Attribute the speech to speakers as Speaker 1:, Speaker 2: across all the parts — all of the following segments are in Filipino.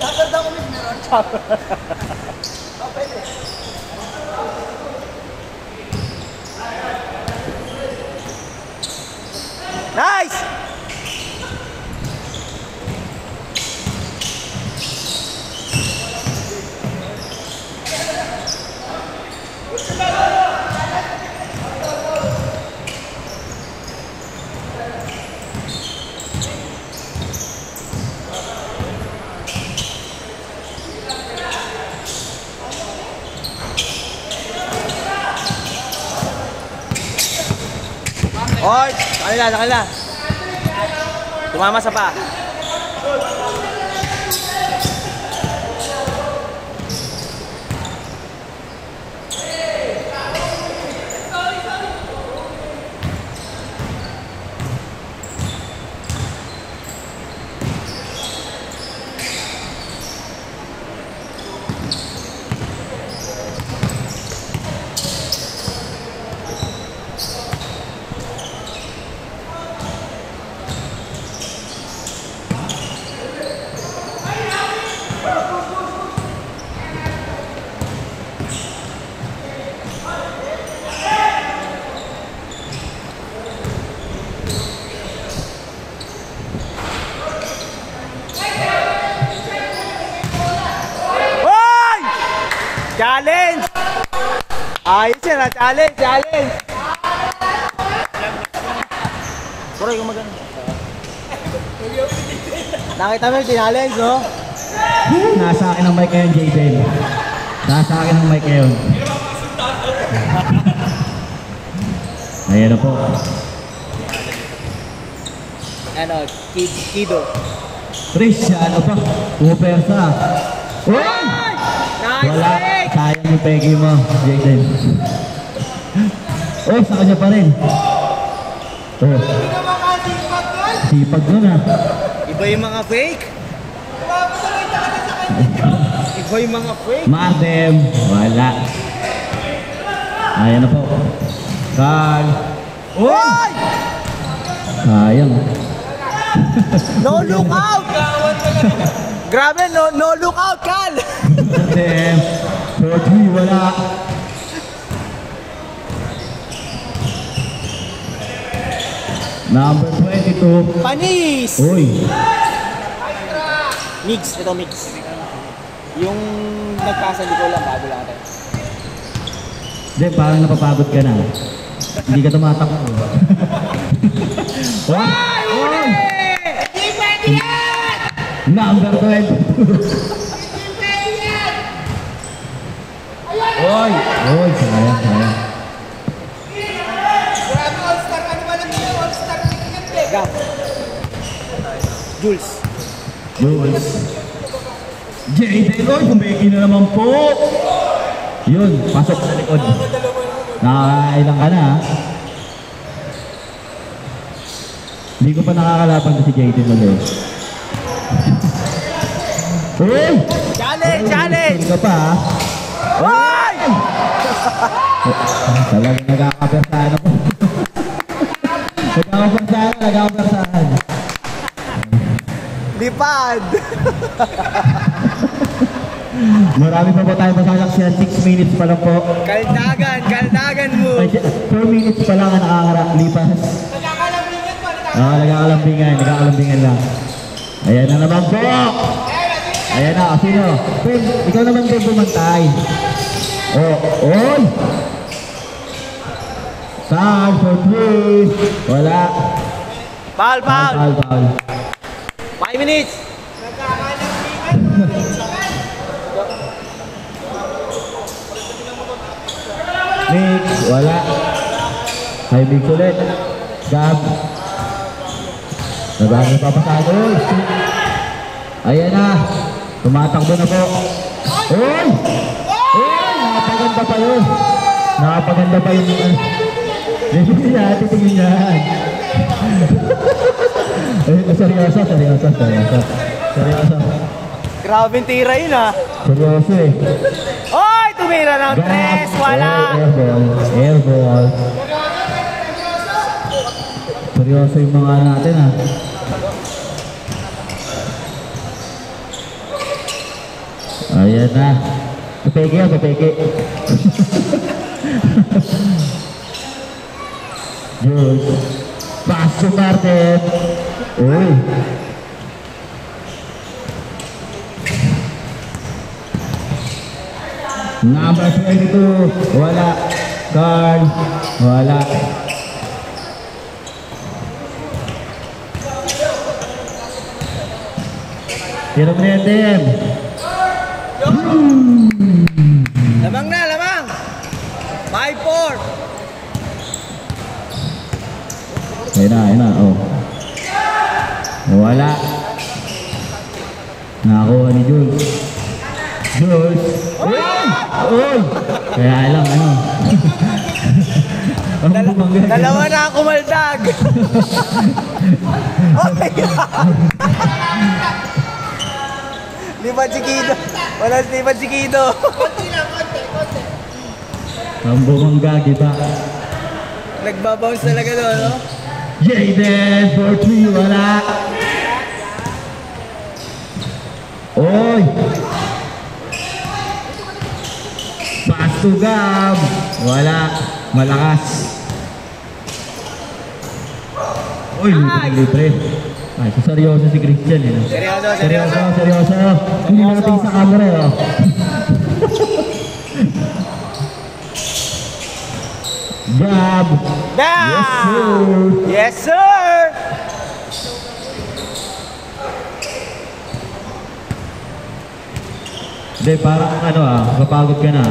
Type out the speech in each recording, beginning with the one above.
Speaker 1: Kakard ako may meron. Pwede. Nice! Oy, kanila. Tumama sa pa. Challenge! Ayos yan ha, challenge! Puro yung maganda. Nakita mo yung challenge, no?
Speaker 2: Nasa akin ang mic ngayon, Jaden. Nasa akin ang mic ngayon. Ayan na po.
Speaker 1: Ano, Kido.
Speaker 2: Trish, ano pa? Pupersa. Uy! Wala, sayang yung pegi mo, Jaden. Oh, sa kanya pa rin. Oh. Sipag nun ah.
Speaker 1: Iba yung mga fake.
Speaker 2: Mardem, wala. Ayan na po. Kal. Uy! Sayang.
Speaker 1: No look out! Grabe, no look out, Kal!
Speaker 2: Mardem. 4-3, wala. Number 22.
Speaker 1: Panis!
Speaker 2: Uy.
Speaker 1: Mix, ito mix. Yung nagpasa, di ko lang, bago lang tayo.
Speaker 2: Hindi, parang napapagod ka na. Hindi ka tumatakbo.
Speaker 1: Ay! Uli! Hindi pwede yan!
Speaker 2: Number 22.
Speaker 1: Hindi pwede yan!
Speaker 2: Uy! Uy, sayang.
Speaker 1: Grabe, all-star. Ano ba lang yung all-star? Gap. Jules.
Speaker 2: Jaden, oy, kumeki na naman po. Yun, pasok sa likod. Nakakailang ka na ha. Hindi ko pa nakakalaban ko si Jaden ulit. Uy!
Speaker 1: Challenge!
Speaker 2: Hindi ka pa ha.
Speaker 1: Uy!
Speaker 2: Talagang nagkakapersahan ako. Nagkakapersahan.
Speaker 1: Lipad!
Speaker 2: Marami pa po tayo masasaksihan. 6 minutes pa lang po.
Speaker 1: Kaldagan mo!
Speaker 2: 4 minutes pa lang ang nakakalipas. Nagkakalambingan lang. Ayan na naman po! Ayan na, sino? Ben, ikaw naman Ben bumantay. Oy! Foul for 3. Wala.
Speaker 1: Foul! 5 minutes!
Speaker 2: Mix, wala. High mix ulit. Gab. Nagano papasado. Ayan na. Tumatakbo na po. Uy! Napaganda pa yun. Titingin yan. Seryoso.
Speaker 1: Grabing tira yun ah.
Speaker 2: Seryoso eh.
Speaker 1: Oy! Tumira ng 3! Wala!
Speaker 2: Airball. Seryoso yung mga natin ah. Ayan na. Papeke yan, papeke. Jules. Pass to Martin. Uy. Number 22. Wala. Carl. Wala. Tiro mo na yan, Dem.
Speaker 1: Lamang na, lamang! 5-4!
Speaker 2: Ayun na, oh. Wala. Nakakuha ni Jules. Jules. Uy! Uy! Kaya lang, ano. Ang bumangga.
Speaker 1: Dalawa na ako maldag! Lipat si Kido. Wala lipat si Kido.
Speaker 2: Ang bumangga, diba?
Speaker 1: Nagbabounce talaga doon, no?
Speaker 2: Jaden for 3, wala. Oy! Pass to Gab. Wala. Malakas. Uy, libre. Ay, so seryoso si Christian, eh. No?
Speaker 1: Seryoso,
Speaker 2: Seryoso,
Speaker 1: seryoso.
Speaker 2: seryoso. Hindi natin sa camera, eh. Oh. Gab.
Speaker 1: Down!
Speaker 2: Yes, sir.
Speaker 1: Yes, sir!
Speaker 2: Hindi, parang ano kapagod ka na.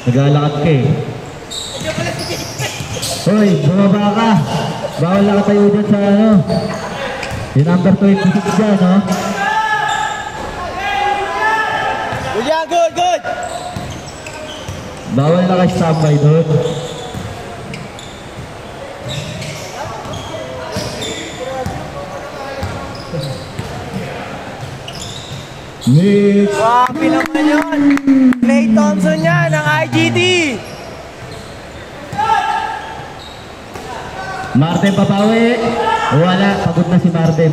Speaker 2: Naglalakad ka eh. Hoy, bumaba ka. Bawal na tayo dyan sa ano. Yung number 26 dyan, no?
Speaker 1: Good yan, good, good!
Speaker 2: Bawal na ka-standby doon. Nick!
Speaker 1: Wapi naman yun! Clay Thompson yan, ng IGT!
Speaker 2: Martin papawi. Wala, pagod na si Martin.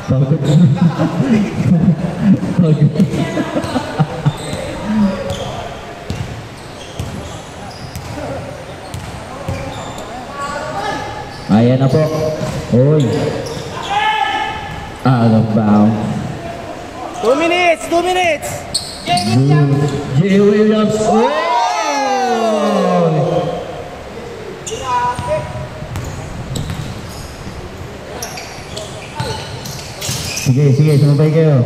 Speaker 2: Pagod na. Pagod. Ayan na po. Uy. Out of bounds.
Speaker 1: 2 minutes! 2 minutes!
Speaker 2: Jay Williams. Oh! Sige, sumabay kayo.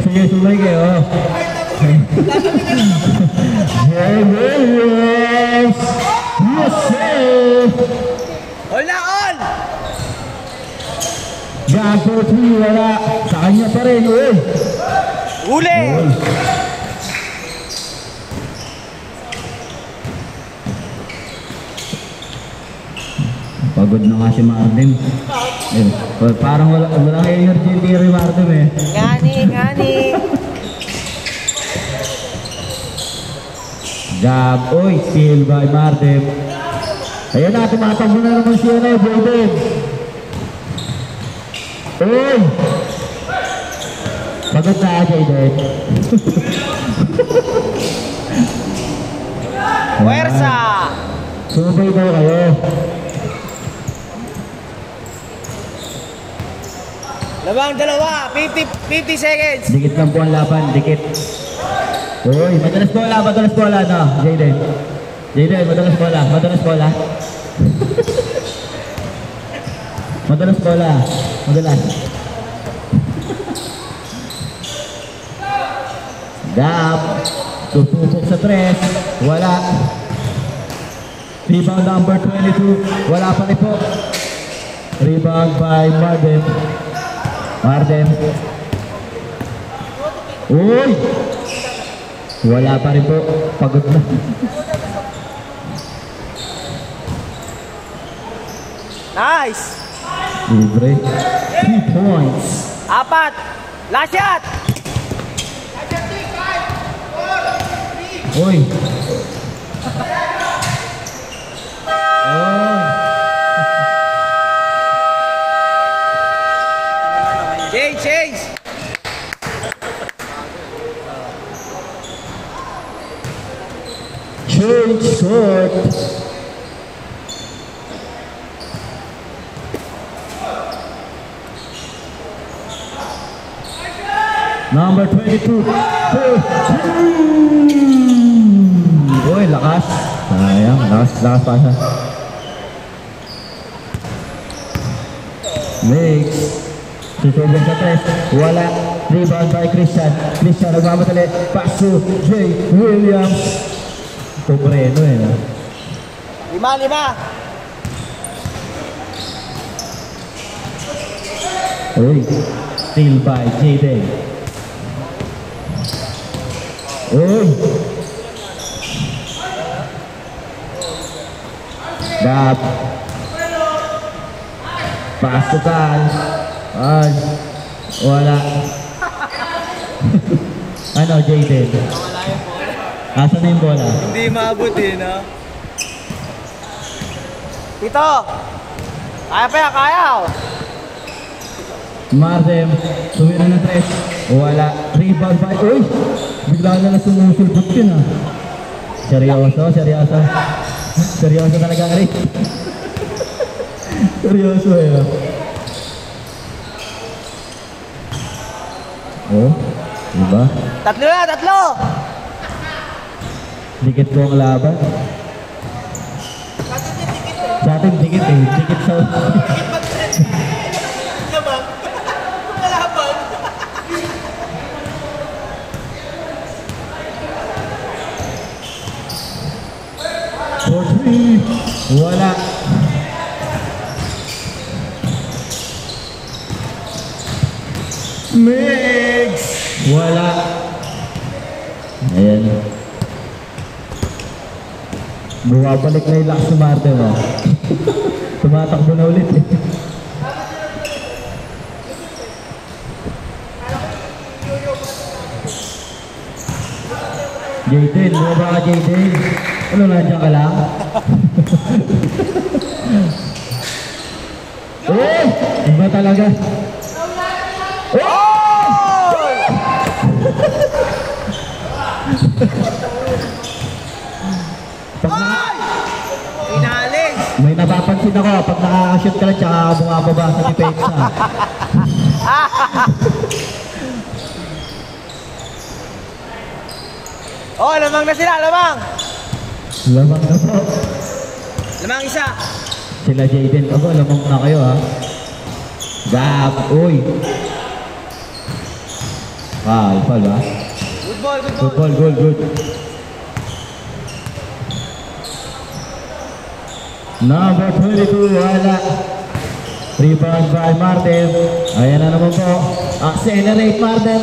Speaker 2: Sige, sumabay kayo. Jay Williams. Yes, sir.
Speaker 1: All na, all!
Speaker 2: Gago 3, wala. Sa kanya pa rin, uy.
Speaker 1: Uli!
Speaker 2: Pagod na nga si Martin. Eh, parang walang energy ni Martin eh.
Speaker 1: Ngani!
Speaker 2: Gab, uy, steal by Martin. Ayan na, tumatakbo na naman siya na, Jaden. Uy! Pagod na, Jaden.
Speaker 1: Puwersa!
Speaker 2: Sumabay daw kayo.
Speaker 1: Labang dalawa, 50 seconds.
Speaker 2: Dikit lang po ang laban, dikit. Uy, madalas bola, no, Jaden. Jaden, madalas bola. Madalas bola. Gab, tutusok sa 3, wala. Rebound number 22, wala pa rin po. Rebound by Marden. Uy! Wala pa rin po. Pagod na.
Speaker 1: Nice!
Speaker 2: Libre. 3 points.
Speaker 1: 4! Last shot!
Speaker 2: Uy! Uy!
Speaker 1: Chase!
Speaker 2: Change court. Number 22. Uy, lakas. Sayang, lakas pa siya. Makes. Susubok sa tres. Wala. Rebound by Christian. Christian nagmamadali. Pass to Jay Williams. Pobreno eh. No?
Speaker 1: 5.
Speaker 2: Uy. Steal by Jaden. Uy. Dab. Pasukan. Ay. Wala. Ano, Jaden? Asan na yung bola?
Speaker 1: Hindi maabot eh, no? Ito! Kaya pa yan, kaya!
Speaker 2: Mardem, tumira ng tres. Wala. Rebound by... Uy! Bigla na sumusulpot yun ah. Seryoso. Seryoso talaga nga rin. Seryoso eh. Oh, diba?
Speaker 1: 3!
Speaker 2: Dikit ko ang laban. Sa atin, dikit eh. Dikit sa... For 3. Wala. Mix. Wala. Ayan. Bumabalik na yung lakas ng Marte mo. Tumatakbo na ulit eh. Jaden, bumaba ka Jaden. Ano, nandiyan ka lang? Eh! Iba talaga.
Speaker 1: Oh! Inalis!
Speaker 2: May napapansin ako, pag nakakashoot ka lang, tsaka bumababa sa depensa.
Speaker 1: Oh, lamang na sila, lamang!
Speaker 2: Lamang na po.
Speaker 1: Lamang isa!
Speaker 2: Sila Jaden, abo, lamang na kayo ha. Gap, uy. Foul ba?
Speaker 1: Good ball, good
Speaker 2: Good
Speaker 1: ball!
Speaker 2: ball, good. Number 22, wala. Rebound by Martin. Ayan na naman po. Accelerate Martin.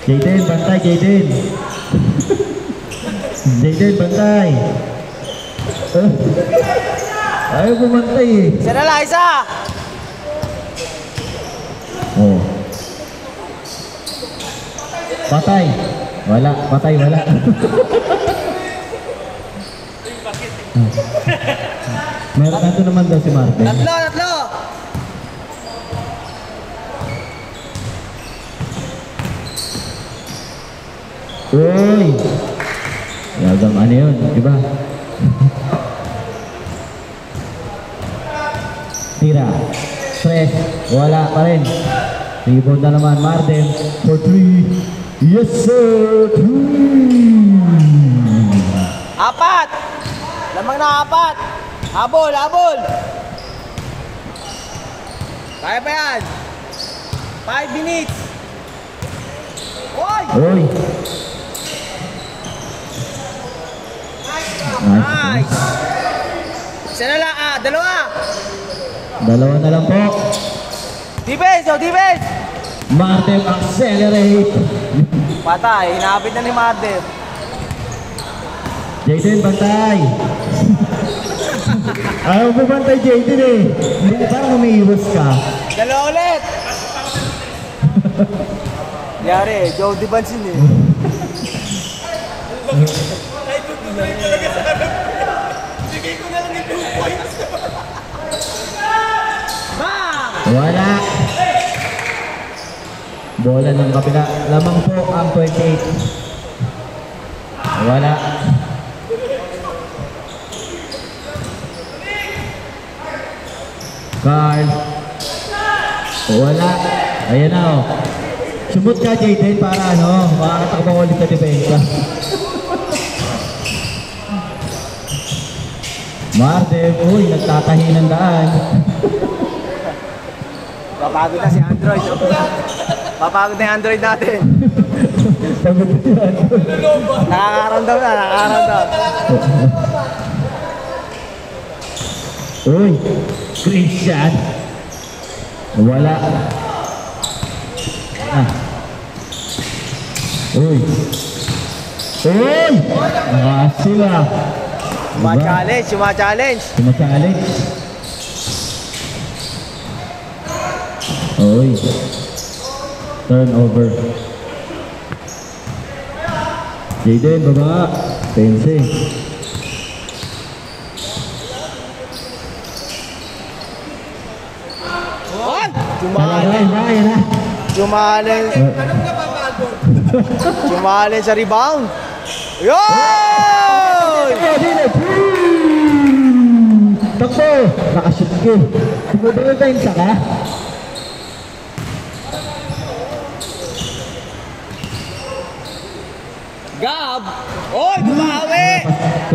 Speaker 2: Jaden, bantay, Jaden. Jaden, bantay. Ayaw bumantay eh.
Speaker 1: Isa na lang, isa!
Speaker 2: Oh. Patay. Wala, patay, wala. Meron nato naman daw si Martin.
Speaker 1: Tatlo!
Speaker 2: Uy! Yagang ano yun, diba? Tira. Stress. Wala pa rin. Rebound na naman Martin. For 3. Yes sir! 3!
Speaker 1: 4! Lamang na 4! Habol! Kaya pa yan! 5 minutes! Oy!
Speaker 2: Uy!
Speaker 1: Nice! Isa na lang, dalawa!
Speaker 2: Dalawa na lang po.
Speaker 1: Defense!
Speaker 2: Martin accelerate.
Speaker 1: Patay, hinapit na ni Martin.
Speaker 2: Jaden, bantay. Ayaw mo bantay, Jaden eh. Hindi parang umiiwas ka.
Speaker 1: Dalawa ulit! Yari, Joe Dibansin eh. Bigay ko na lang yung 2 points.
Speaker 2: Wala. Bola ng kapila. Lamang po ang 28. Wala. Carl. Wala. Ayan na oh. Sumot ka Jayden para ano, makakatakbo ulit sa depensa. Martin, uy, nagtatahi ng daan.
Speaker 1: Papagod na si Android. Papagod na yung Android natin.
Speaker 2: Pagod yan.
Speaker 1: Nakakaramdam na, nakakaramdam.
Speaker 2: Uy, Christian. Wala. Ah. Uy. Uy! Nakasila.
Speaker 1: Suma-challenge, suma-challenge.
Speaker 2: Suma-challenge. Uy. Turnover. Jayden, baba. Pense.
Speaker 1: Challenge. Challenge. Challenge sa rebound. Yoy!
Speaker 2: Takbo! Nakashoot ko. Sumudol ba yung saka?
Speaker 1: Gab! Oy, bumawi!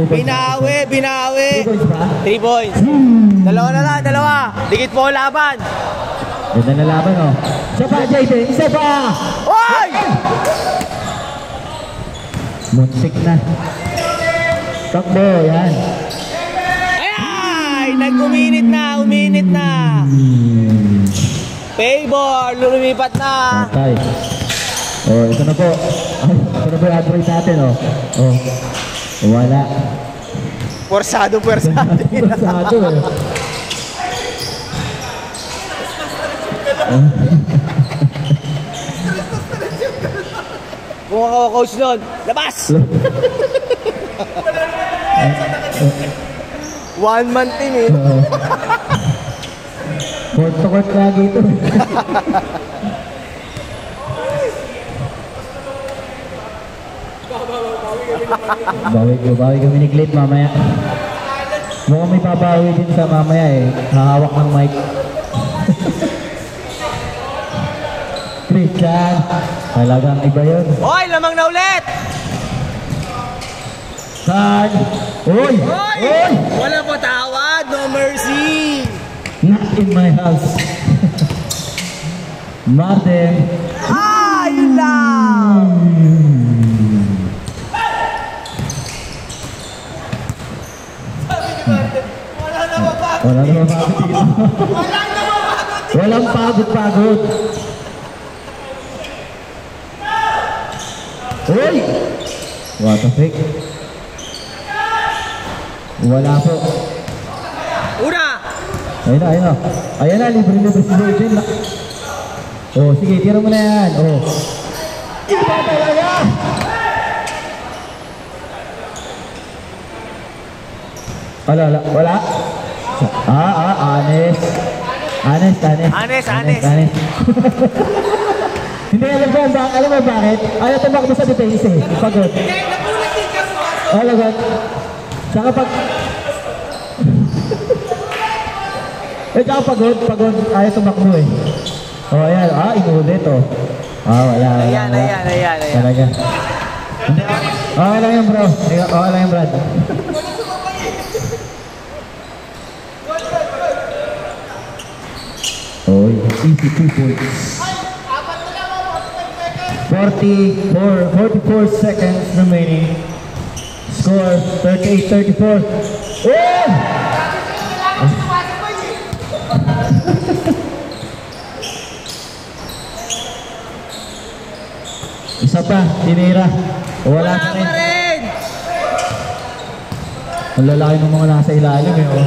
Speaker 1: Binawi, binawi. 3 points. Dalawa na lang, dalawa. Dikit po ang laban.
Speaker 2: Ganda na laban oh. Isa pa, Jayden. Isa pa!
Speaker 1: Oy!
Speaker 2: Munsik na. Takbo, yan.
Speaker 1: Ay! Nag-uminit na, uminit na. Favor, lumipat na.
Speaker 2: Patay. Oh, ito na po. Ay, ito na po yung Android natin oh. Oh. Wala.
Speaker 1: Porsado, porsado.
Speaker 2: Porsado eh.
Speaker 1: Kung ako coach nun, labas! One man team eh.
Speaker 2: Court to court lagi ito. Bawi kami ni Clit mamaya. Mukhang may babawi din sa mamaya eh. Hahawak ng mic. Christian, talagang iba yun.
Speaker 1: Hoy, lamang na ulit!
Speaker 2: San? Uy!
Speaker 1: Hoy!
Speaker 2: Uy!
Speaker 1: Wala pa tawad, no mercy!
Speaker 2: Not in my house. Martin.
Speaker 1: Ah, yun lang!
Speaker 2: Wala naman pagod dito. Walang pagod-pagod. Uy! What the frick? Wala po.
Speaker 1: Una!
Speaker 2: Ayun na, ayun na. Ayun na, libre-libre si Jayden. Oh, sige, tira mo na yan. Oh. Iba talaga! Wala? Honest. Hindi, alam mo bakit? Ayaw tumakbo sa defense eh. Pagod. Lagot. Saka pag... Tsaka pagod. Ayaw tumakbo eh. Oh, ayan. Inulit oh. Wala.
Speaker 1: Ayan.
Speaker 2: Talaga. Okay lang yan bro. Okay lang yan Brad. Oh, easy 2 points. 44 seconds remaining. Score 38-34. Oh! Isa pa, tinira. Wala pa rin. Ang lalaki ng mga nasa ilalim eh. Oh.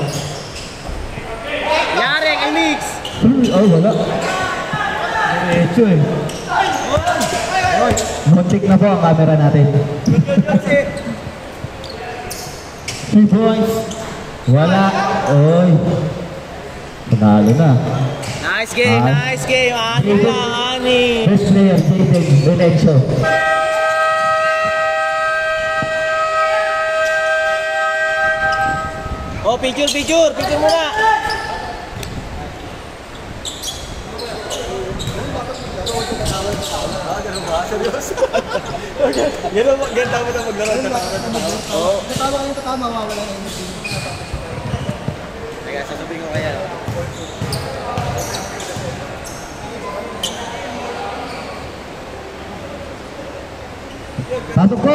Speaker 1: Yaring, Emix!
Speaker 2: Wala. Diretso eh. Muntik na po ang camera natin. 3 points. Wala. Oy. Panalo na.
Speaker 1: Nice game, nice game. Ani lang, ani.
Speaker 2: First player, Jaden Renencio.
Speaker 1: Oh, picture muna. Ganun dapat na maglaro. Oo.
Speaker 3: Tatama, mawala na yun.
Speaker 1: Teka, sasabihin ko kaya.
Speaker 2: Pasok po,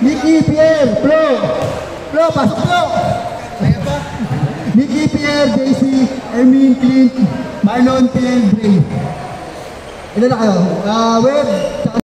Speaker 2: Nicky, Pierre, Flo, pasok po. Nicky, Pierre, JC, Ermin, Clint, Marlon, Pierre, Bray. Ilan na kayo? Web, tsaka